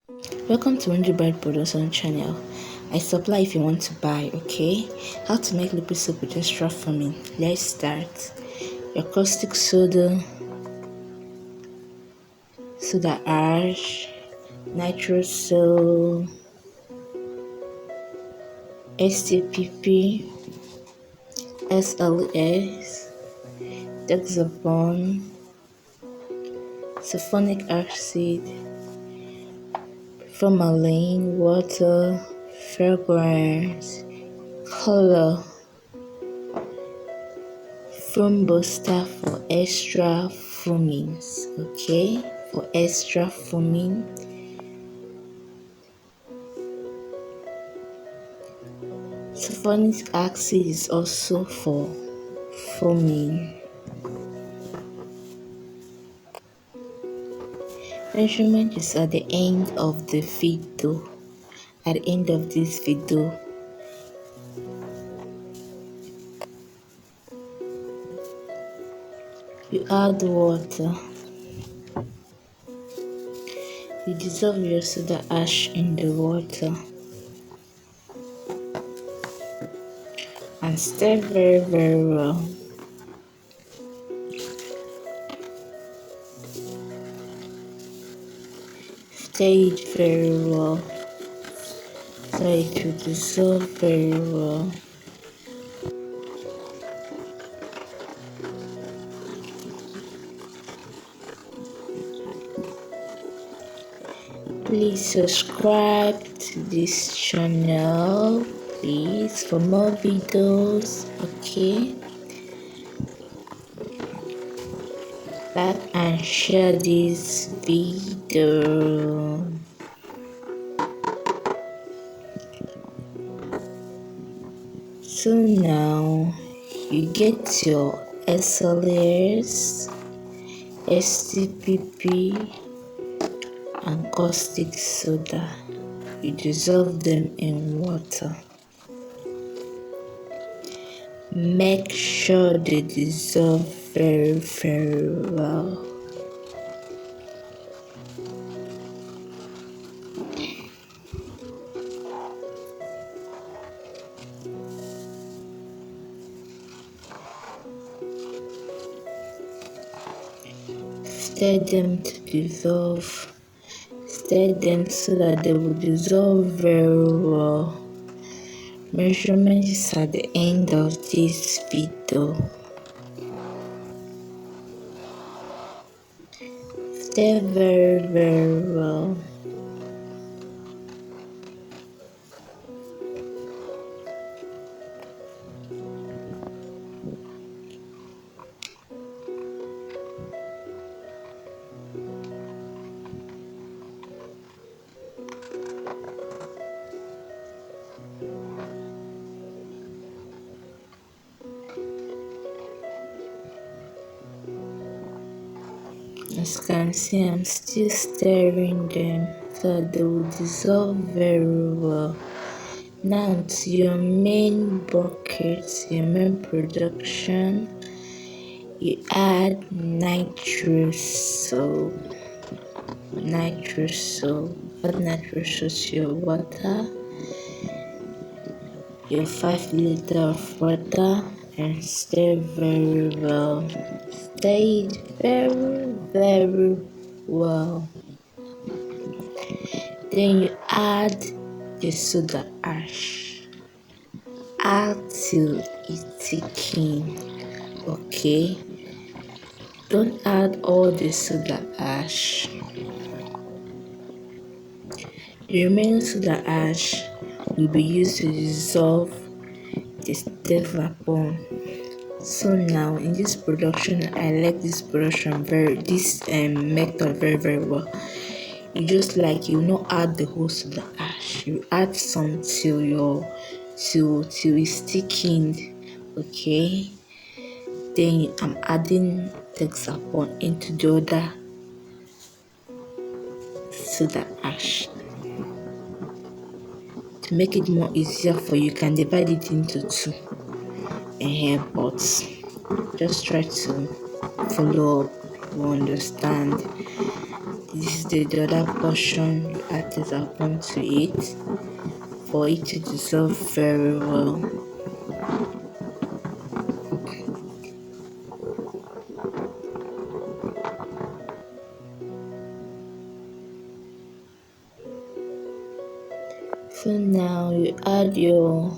Welcome to Wendy Bride Production channel. I supply if you want to buy, okay? How to make liquid soap with extra foaming. Let's start. Your caustic soda, soda ash, nitrosol, STPP, SLS, Dexavon, sulfonic acid, formalin, water, fragrance, color, foam booster for extra foamings, okay? For extra foaming. Sulfonic acid is also for foaming. Measurement is at the end of the video. At the end of this video, you add water. You dissolve your soda ash in the water and stir very, very well. Stir it very well so it will dissolve very well. Please subscribe to this channel, please, for more videos, okay? Like and share this video. So now you get your SLS, STPP, and caustic soda. You dissolve them in water. Make sure they dissolve very, very well. Stir them to dissolve. Stir them so that they will dissolve very well. Measurement is at the end of this video. Stir very, very well. As you can see, I'm still stirring them so they will dissolve very well. Now to your main bucket, your main production, you add nitrosol. Add nitrosol to your water, your 5 liters of water, and stir very well. Stir it very, very well. Then you add the soda ash. Add till it thickens, okay? Don't add all the soda ash. The remaining soda ash will be used to dissolve the Dexavon. So now in this production, I like this production method very, very well. You just you not add the whole soda ash. You add some till it's thickened, okay? Then I'm adding Dexavon into the other soda ash. To make it more easier for you, can divide it into two. But just try to follow up to understand. This is the other portion you add Tezapon to it for it to dissolve very well. So now you add your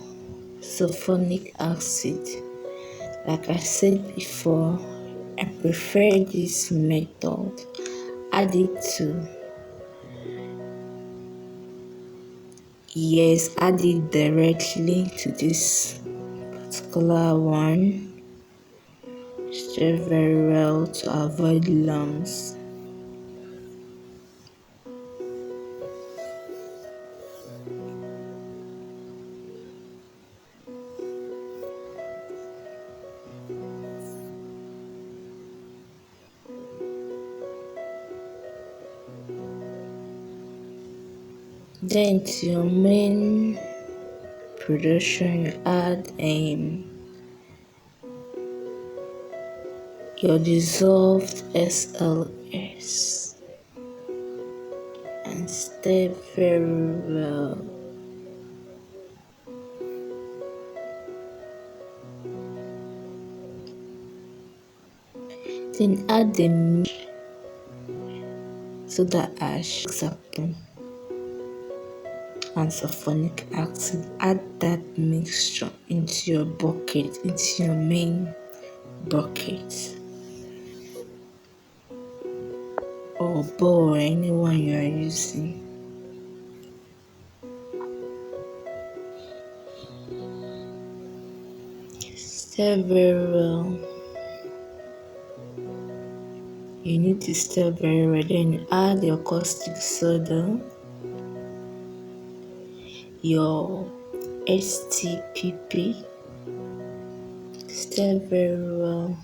sulfonic acid. Like I said before, I prefer this method. Add it to add it directly to this particular one. Stir very well to avoid lumps. Then to your main production, you add your dissolved SLS and stir very well. Then add the soda ash, Tezapon, and sulfonic acid. Add that mixture into your bucket, into your main bucket or bowl, anyone you are using. Stir very well. You need to stir very well. Then you add your caustic soda, your STPP. Stir very well.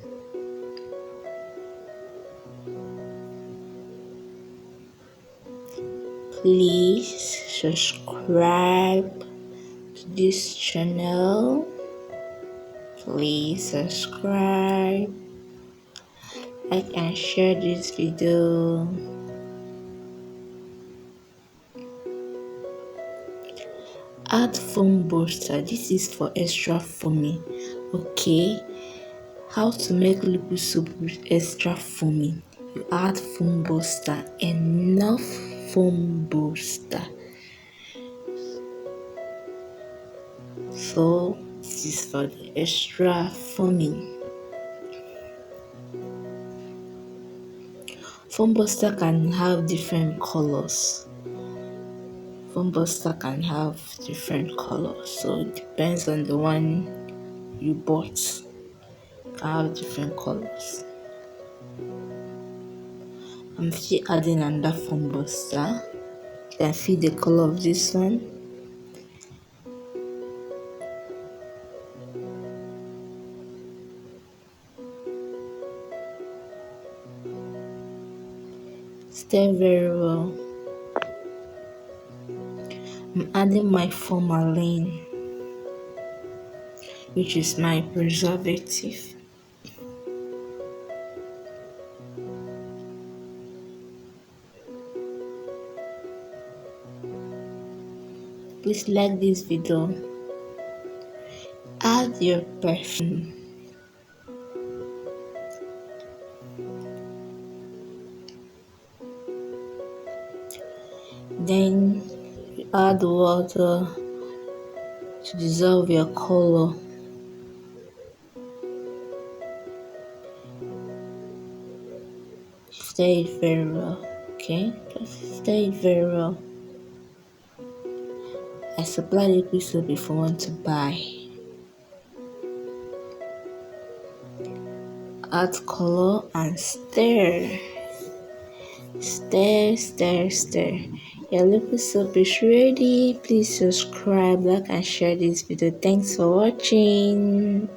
Please subscribe to this channel. Please subscribe, like and share this video. Add foam booster. This is for extra foaming. Okay, how to make liquid soup with extra foaming? You add foam booster, enough foam booster. So this is for the extra foaming. Foam booster can have different colors. Foam booster can have different colors, so it depends on the one you bought. It can have different colors. I'm still adding another foam booster. You can see the color of this one. Stir very well. I'm adding my formalin, which is my preservative. Please like this video. Add your perfume. Then you add water to dissolve your color. Stir it very well. Okay, just stir it very well. I supply liquid soap if you want to buy. Add color and stir. Stir, stir, stir. Your liquid soap is ready. Please subscribe, like and share this video. Thanks for watching.